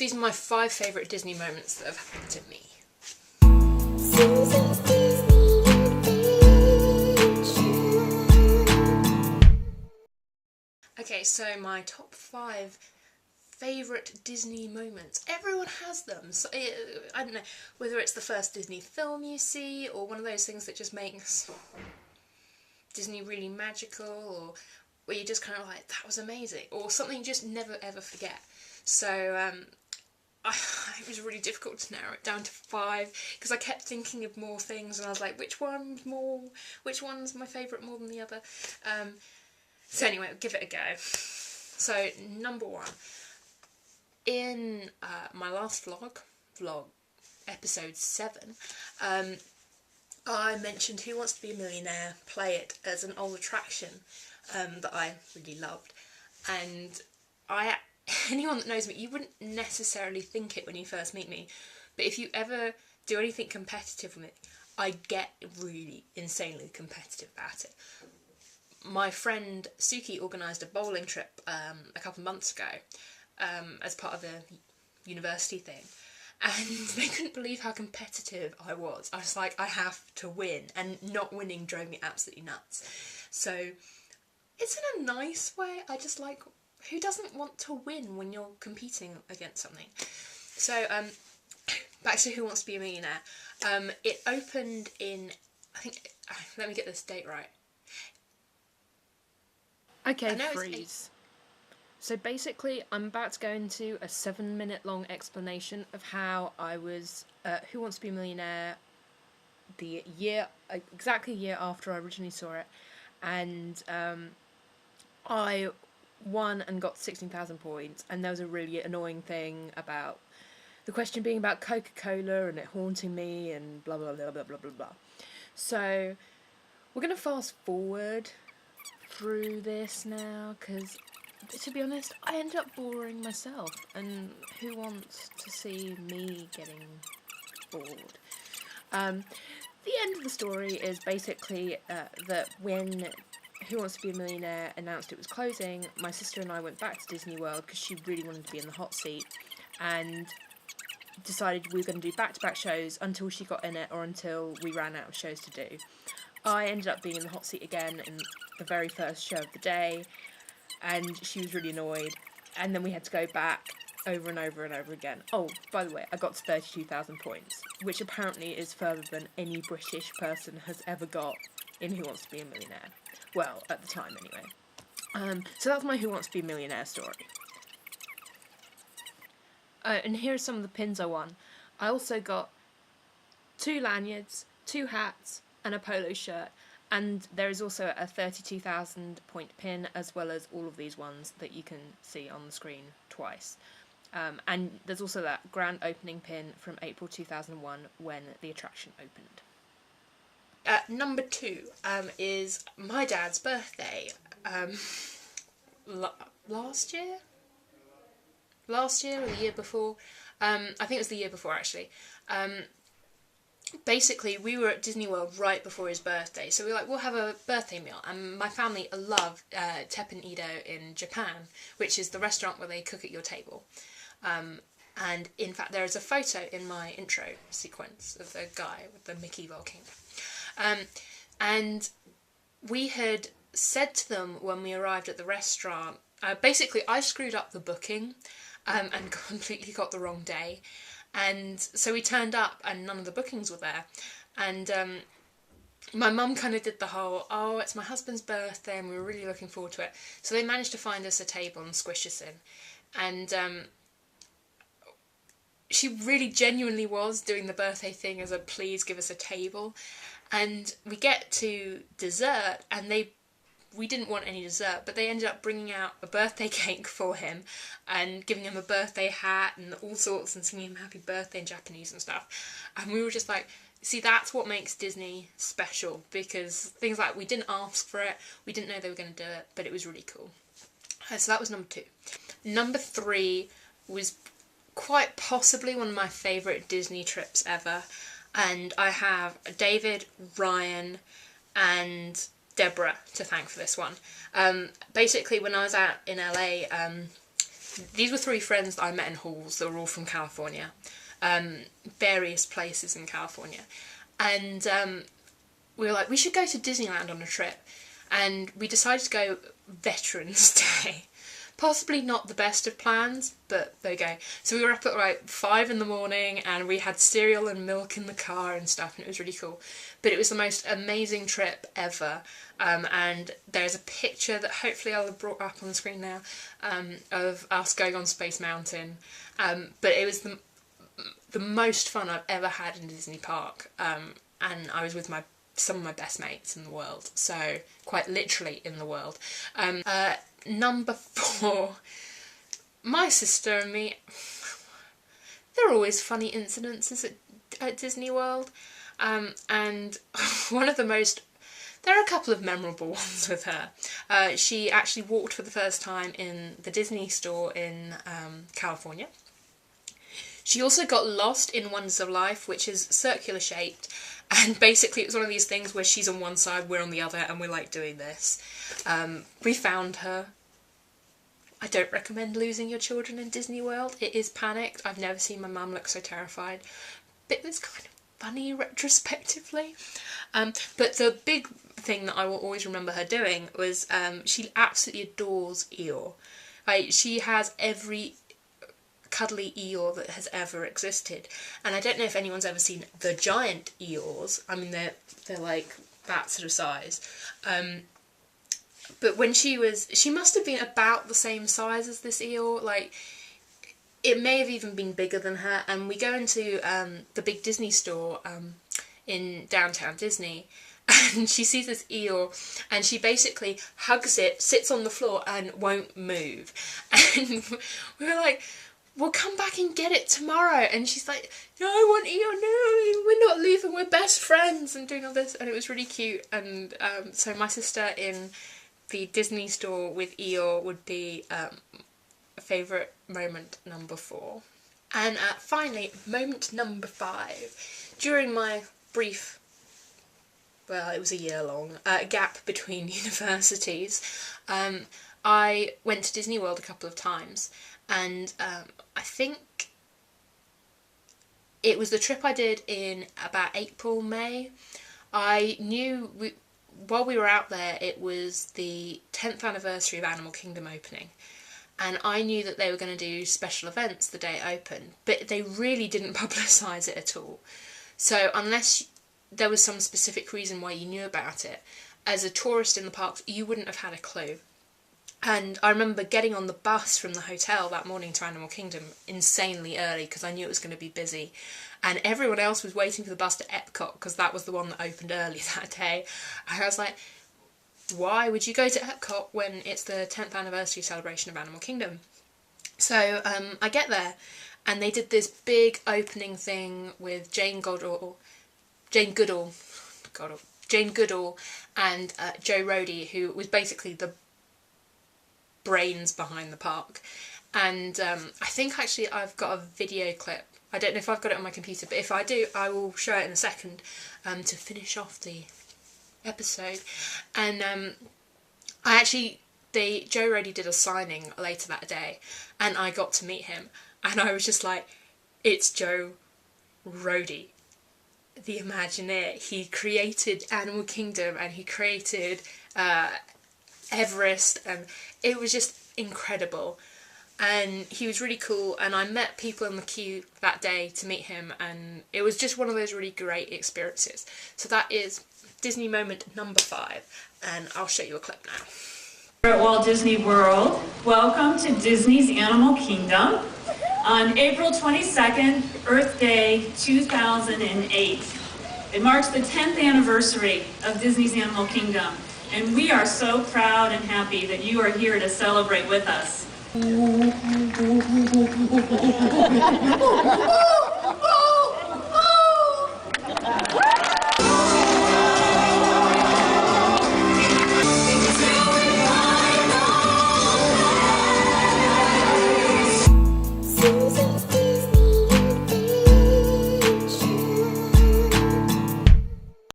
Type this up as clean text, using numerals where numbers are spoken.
these are my 5 favourite Disney moments that have happened to me. Susie's Disney Adventure. Okay, so my top 5 favourite Disney moments. Everyone has them. So, I don't know, whether it's the first Disney film you see, or one of those things that just makes Disney really magical, or where you're just kind of like, that was amazing, or something you just never ever forget. So it was really difficult to narrow it down to 5 because I kept thinking of more things, and I was like, which one's my favourite more than the other? So anyway, I'll give it a go. So number 1, in my last vlog episode 7, I mentioned Who Wants to Be a Millionaire, Play It, as an old attraction that I really loved. And anyone that knows me, you wouldn't necessarily think it when you first meet me, but if you ever do anything competitive with me, I get really insanely competitive at it. My friend Suzie organised a bowling trip a couple of months ago as part of a university thing, and they couldn't believe how competitive I was. I was like, I have to win, and not winning drove me absolutely nuts. So it's in a nice way. I just like, who doesn't want to win when you're competing against something? So back to Who Wants to Be a Millionaire. It opened in, I think, let me get this date right. Okay, freeze. So basically, I'm about to go into a 7-minute long explanation of how I was Who Wants to Be a Millionaire exactly a year after I originally saw it, and I won and got 16,000 points, and there was a really annoying thing about the question being about Coca-Cola and it haunting me and blah blah blah blah blah blah blah. So we're going to fast forward through this now, because to be honest, I ended up boring myself, and who wants to see me getting bored? The end of the story is basically that when Who Wants to Be a Millionaire announced it was closing, my sister and I went back to Disney World because she really wanted to be in the hot seat, and decided we were going to do back-to-back shows until she got in it, or until we ran out of shows to do. I ended up being in the hot seat again in the very first show of the day, and she was really annoyed, and then we had to go back over and over and over again. Oh, by the way, I got to 32,000 points, which apparently is further than any British person has ever got in Who Wants to Be a Millionaire. Well, at the time, anyway. So that's my Who Wants to Be a Millionaire story. And here are some of the pins I won. I also got 2 lanyards, 2 hats, and a polo shirt. And there is also a 32,000 point pin, as well as all of these ones that you can see on the screen twice. And there's also that grand opening pin from April 2001 when the attraction opened. Number 2 is my dad's birthday. Last year or the year before? I think it was the year before, actually. Basically, we were at Disney World right before his birthday, so we were like, we'll have a birthday meal. And my family love Teppan Edo in Japan, which is the restaurant where they cook at your table. And in fact, there is a photo in my intro sequence of the guy with the Mickey volcano. And we had said to them when we arrived at the restaurant, basically I screwed up the booking and completely got the wrong day. And so we turned up and none of the bookings were there. And my mum kind of did the whole, oh, it's my husband's birthday and we were really looking forward to it. So they managed to find us a table and squish us in. And she really genuinely was doing the birthday thing as a please give us a table. And we get to dessert and we didn't want any dessert, but they ended up bringing out a birthday cake for him and giving him a birthday hat and all sorts and singing him happy birthday in Japanese and stuff. And we were just like, see, that's what makes Disney special, because things like we didn't ask for it, we didn't know they were going to do it, but it was really cool. So that was number 2. Number 3 was quite possibly one of my favourite Disney trips ever. And I have David, Ryan and Deborah to thank for this one. Basically, when I was out in LA, these were 3 friends that I met in halls that were all from California, various places in California, and we were like, we should go to Disneyland on a trip, and we decided to go Veterans Day. Possibly not the best of plans, but there you go. So we were up at like 5 in the morning, and we had cereal and milk in the car and stuff, and it was really cool. But it was the most amazing trip ever, and there's a picture that hopefully I'll have brought up on the screen now, of us going on Space Mountain. But it was the most fun I've ever had in Disney Park, and I was with some of my best mates in the world, so quite literally in the world. Number 4, my sister and me. There are always funny incidences at Disney World, and one of the most, there are a couple of memorable ones with her. She actually walked for the first time in the Disney store in California. She also got lost in Wonders of Life, which is circular shaped, and basically it was one of these things where she's on one side, we're on the other, and we're like doing this. We found her. I don't recommend losing your children in Disney World. It is panicked. I've never seen my mum look so terrified. But it was kind of funny retrospectively. But the big thing that I will always remember her doing was she absolutely adores Eeyore. Like, she has every cuddly Eeyore that has ever existed. And I don't know if anyone's ever seen the giant Eeyores. I mean, they're like that sort of size. But when she must have been about the same size as this Eeyore. Like, it may have even been bigger than her. And we go into the big Disney store in downtown Disney, and she sees this Eeyore, and she basically hugs it, sits on the floor, and won't move. And we were like, we'll come back and get it tomorrow. And she's like, no, I want Eeyore, no, we're not leaving, we're best friends, and doing all this. And it was really cute. And so my sister in the Disney store with Eeyore would be a favourite moment number 4. And finally, moment number 5. During my brief, well, it was a year-long gap between universities, I went to Disney World a couple of times, and I think it was the trip I did in about April, May. I knew while we were out there, it was the 10th anniversary of Animal Kingdom opening, and I knew that they were going to do special events the day it opened, but they really didn't publicise it at all. So unless there was some specific reason why you knew about it, as a tourist in the parks, you wouldn't have had a clue. And I remember getting on the bus from the hotel that morning to Animal Kingdom insanely early because I knew it was going to be busy. And everyone else was waiting for the bus to Epcot because that was the one that opened early that day. And I was like, why would you go to Epcot when it's the 10th anniversary celebration of Animal Kingdom? So I get there, and they did this big opening thing with Jane Goodall and Joe Rohde, who was basically the brains behind the park. And I think actually I've got a video clip. I don't know if I've got it on my computer, but if I do, I will show it in a second to finish off the episode. And Joe Rohde did a signing later that day, and I got to meet him, and I was just like, it's Joe Rohde, the Imagineer. He created Animal Kingdom, and he created Everest, and it was just incredible. And he was really cool, and I met people in the queue that day to meet him, and it was just one of those really great experiences. So that is Disney moment number 5, and I'll show you a clip now. We're at Walt Disney World. Welcome to Disney's Animal Kingdom. On April 22nd, Earth Day 2008. It marks the 10th anniversary of Disney's Animal Kingdom, and we are so proud and happy that you are here to celebrate with us.